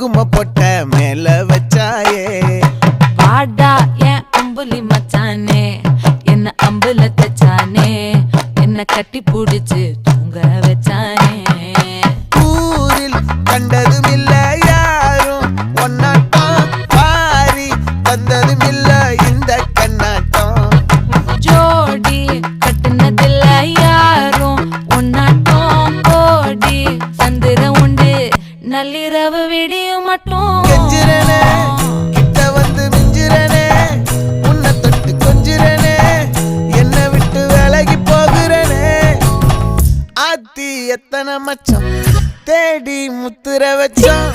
குங்கும பொட்ட மேல வச்சாயே பாடா என் அம்புலி மச்சானே என்ன அம்புல தச்சானே என்ன கட்டி புடிச்சு தூங்க வச்சானே ஊரில் கண்டதும் இல்ல யாரும் ஒன்னாட்டம் பாரி வந்ததும் இல்ல இந்த கண்ணாட்டம் ஜோடி கட்டுனதில்ல யாரும் ஒன்னாட்டம் கோடி சந்திர உண்டு நள்ளிரவு விடியும் மட்டும் கெஞ்சிரனே கிட்ட வந்து மிஞ்சிரனே உன்னை தொட்டு கொஞ்சிரனே என்ன விட்டு விலகி போகிறனே ஆத்தி எத்தனை மச்சம் தேடி முத்துற வச்சோம்